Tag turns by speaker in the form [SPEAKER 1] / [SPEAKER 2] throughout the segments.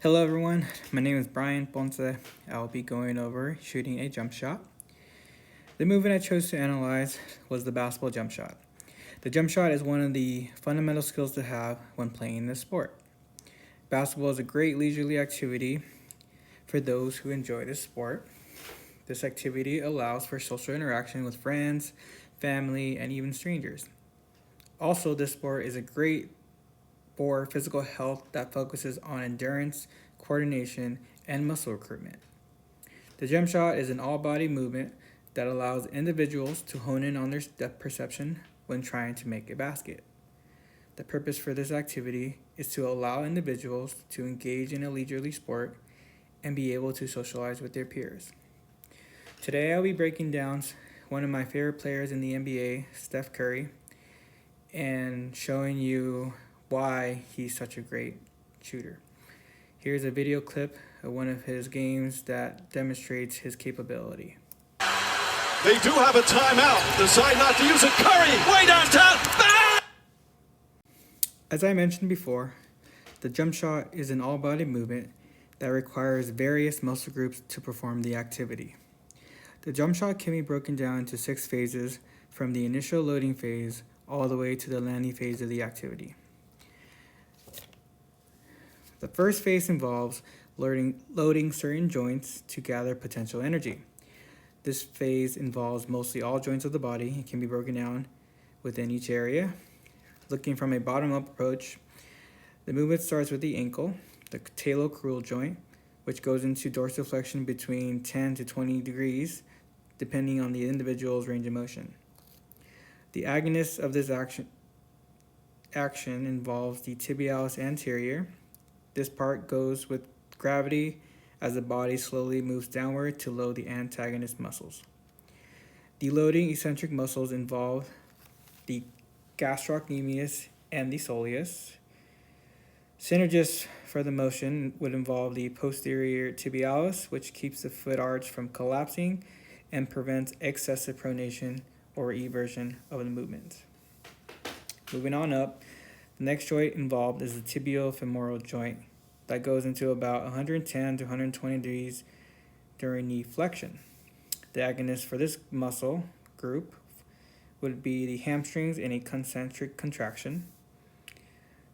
[SPEAKER 1] Hello everyone, my name is Brian Ponce. I'll be going over shooting a jump shot. The movement I chose to analyze was the basketball jump shot. The jump shot is one of the fundamental skills to have when playing this sport. Basketball is a great leisurely activity for those who enjoy this sport. This activity allows for social interaction with friends, family, and even strangers. Also, this sport is a great for physical health that focuses on endurance, coordination, and muscle recruitment. The jump shot is an all-body movement that allows individuals to hone in on their depth perception when trying to make a basket. The purpose for this activity is to allow individuals to engage in a leisurely sport and be able to socialize with their peers. Today I'll be breaking down one of my favorite players in the NBA, Steph Curry, and showing you why he's such a great shooter. Here's a video clip of one of his games that demonstrates his capability.
[SPEAKER 2] They do have a timeout. Decide not to use it. Curry, way downtown.
[SPEAKER 1] As I mentioned before, the jump shot is an all-body movement that requires various muscle groups to perform the activity. The jump shot can be broken down into 6 phases, from the initial loading phase all the way to the landing phase of the activity. The first phase involves loading certain joints to gather potential energy. This phase involves mostly all joints of the body and can be broken down within each area. Looking from a bottom-up approach, the movement starts with the ankle, the talocrural joint, which goes into dorsiflexion between 10 to 20 degrees, depending on the individual's range of motion. The agonist of this action involves the tibialis anterior. This part goes with gravity as the body slowly moves downward to load the antagonist muscles. The loading eccentric muscles involve the gastrocnemius and the soleus. Synergists for the motion would involve the posterior tibialis, which keeps the foot arch from collapsing and prevents excessive pronation or eversion of the movement. Moving on up, the next joint involved is the tibiofemoral joint that goes into about 110 to 120 degrees during knee flexion. The agonist for this muscle group would be the hamstrings in a concentric contraction.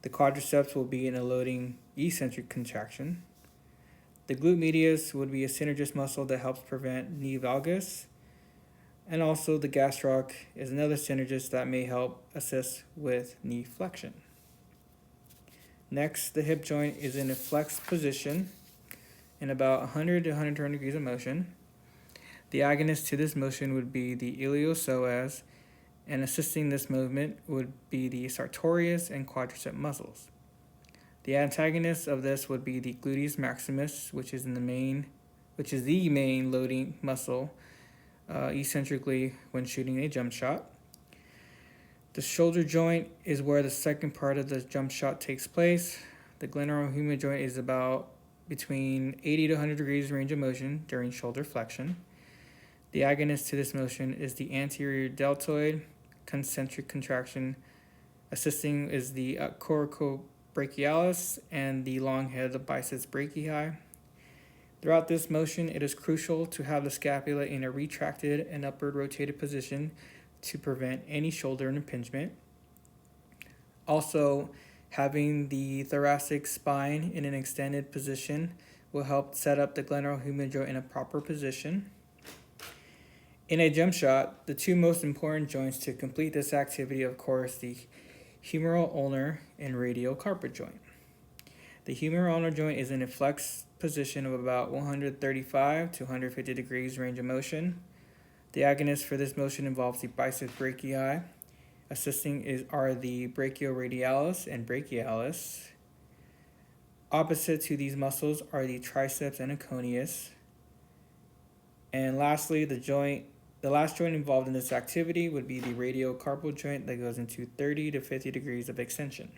[SPEAKER 1] The quadriceps will be in a loading eccentric contraction. The glute medius would be a synergist muscle that helps prevent knee valgus. And also the gastroc is another synergist that may help assist with knee flexion. Next, the hip joint is in a flexed position in about 100 to 120 degrees of motion. The agonist to this motion would be the iliopsoas, and assisting this movement would be the sartorius and quadricep muscles. The antagonist of this would be the gluteus maximus, which is the main loading muscle eccentrically when shooting a jump shot. The shoulder joint is where the second part of the jump shot takes place. The glenohumeral joint is about between 80 to 100 degrees range of motion during shoulder flexion. The agonist to this motion is the anterior deltoid concentric contraction. Assisting is the coracobrachialis and the long head of biceps brachii. Throughout this motion, it is crucial to have the scapula in a retracted and upward rotated position to prevent any shoulder impingement. Also, having the thoracic spine in an extended position will help set up the glenohumeral joint in a proper position. In a jump shot, the 2 most important joints to complete this activity, of course, the humeral ulnar and radial carpet joint. The humeral ulnar joint is in a flexed position of about 135 to 150 degrees range of motion. The agonists for this motion involves the biceps brachii. Assisting are the brachioradialis and brachialis. Opposite to these muscles are the triceps and aconius. And lastly, the last joint involved in this activity would be the radiocarpal joint that goes into 30 to 50 degrees of extension.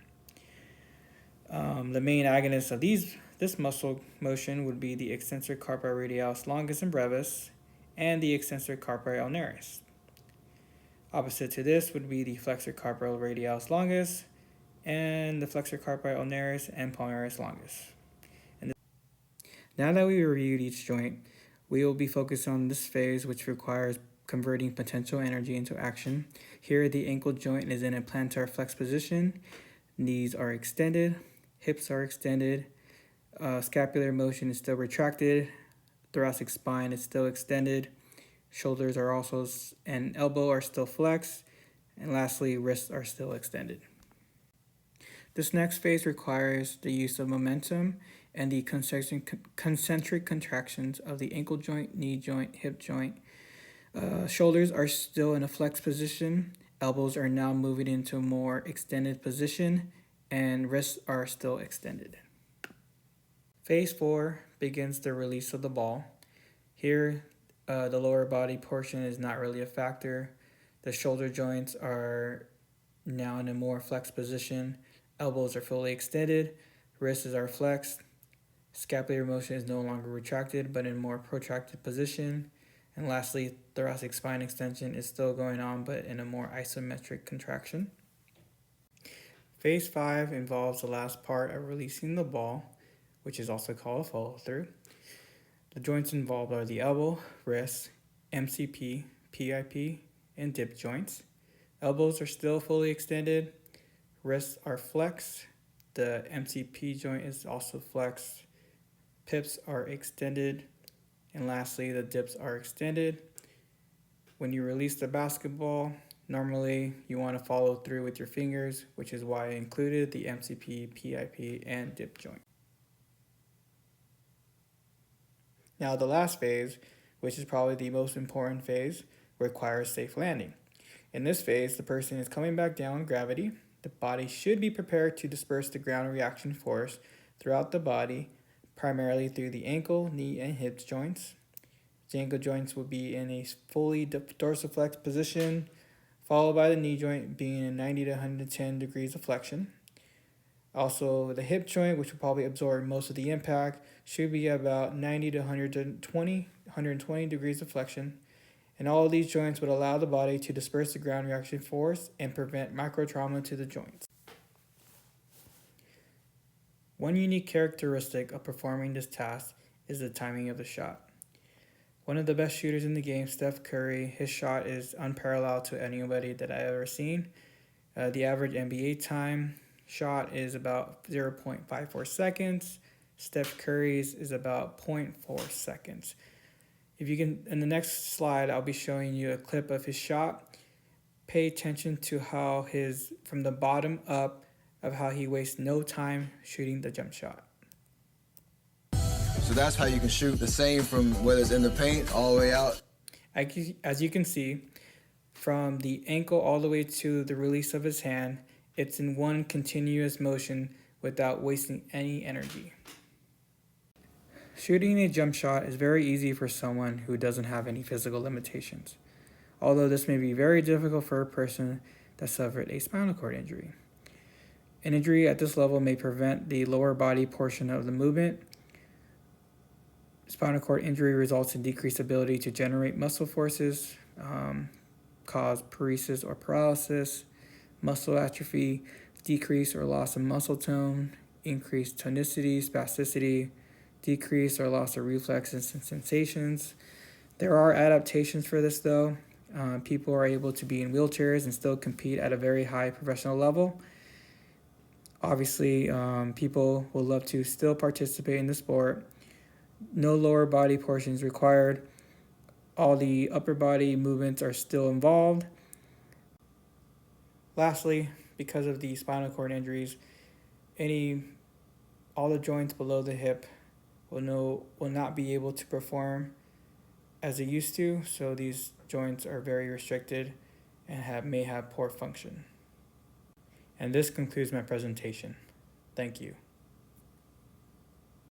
[SPEAKER 1] The main agonist of this muscle motion would be the extensor carpi radialis longus and brevis and the extensor carpi ulnaris. Opposite to this would be the flexor carpi radialis longus and the flexor carpi ulnaris and palmaris longus. Now that we reviewed each joint, we will be focused on this phase, which requires converting potential energy into action. Here, the ankle joint is in a plantar flex position. Knees are extended, hips are extended, scapular motion is still retracted, thoracic spine is still extended, shoulders are also and elbow are still flexed, and lastly, wrists are still extended. This next phase requires the use of momentum and the concentric contractions of the ankle joint, knee joint, hip joint. Shoulders are still in a flex position, elbows are now moving into a more extended position, and wrists are still extended. Phase 4 begins the release of the ball. Here, the lower body portion is not really a factor. The shoulder joints are now in a more flexed position. Elbows are fully extended. Wrists are flexed. Scapular motion is no longer retracted, but in a more protracted position. And lastly, thoracic spine extension is still going on, but in a more isometric contraction. Phase 5 involves the last part of releasing the ball, which is also called a follow-through. The joints involved are the elbow, wrist, MCP, PIP, and dip joints. Elbows are still fully extended. Wrists are flexed. The MCP joint is also flexed. Pips are extended. And lastly, the dips are extended. When you release the basketball, normally you want to follow through with your fingers, which is why I included the MCP, PIP, and dip joint. Now the last phase, which is probably the most important phase, requires safe landing. In this phase, the person is coming back down with gravity. The body should be prepared to disperse the ground reaction force throughout the body, primarily through the ankle, knee, and hip joints. The ankle joints will be in a fully dorsiflex position, followed by the knee joint being in 90 to 110 degrees of flexion. Also, the hip joint, which will probably absorb most of the impact, should be about 90 to 120 degrees of flexion. And all of these joints would allow the body to disperse the ground reaction force and prevent microtrauma to the joints. One unique characteristic of performing this task is the timing of the shot. One of the best shooters in the game, Steph Curry, his shot is unparalleled to anybody that I've ever seen. The average NBA time shot is about 0.54 seconds. Steph Curry's is about 0.4 seconds. If you can, in the next slide, I'll be showing you a clip of his shot. Pay attention to how from the bottom up, of how he wastes no time shooting the jump shot.
[SPEAKER 3] So that's how you can shoot the same from whether it's in the paint all the way out.
[SPEAKER 1] As you can see, from the ankle all the way to the release of his hand, it's in one continuous motion without wasting any energy. Shooting a jump shot is very easy for someone who doesn't have any physical limitations, although this may be very difficult for a person that suffered a spinal cord injury. An injury at this level may prevent the lower body portion of the movement. Spinal cord injury results in decreased ability to generate muscle forces, cause paresis or paralysis, muscle atrophy, decrease or loss of muscle tone, increased tonicity, spasticity, decrease or loss of reflexes and sensations. There are adaptations for this though. People are able to be in wheelchairs and still compete at a very high professional level. Obviously, people will love to still participate in the sport. No lower body portions required. All the upper body movements are still involved. Lastly, because of the spinal cord injuries, all the joints below the hip will not be able to perform as they used to, so these joints are very restricted and may have poor function. And this concludes my presentation. Thank you.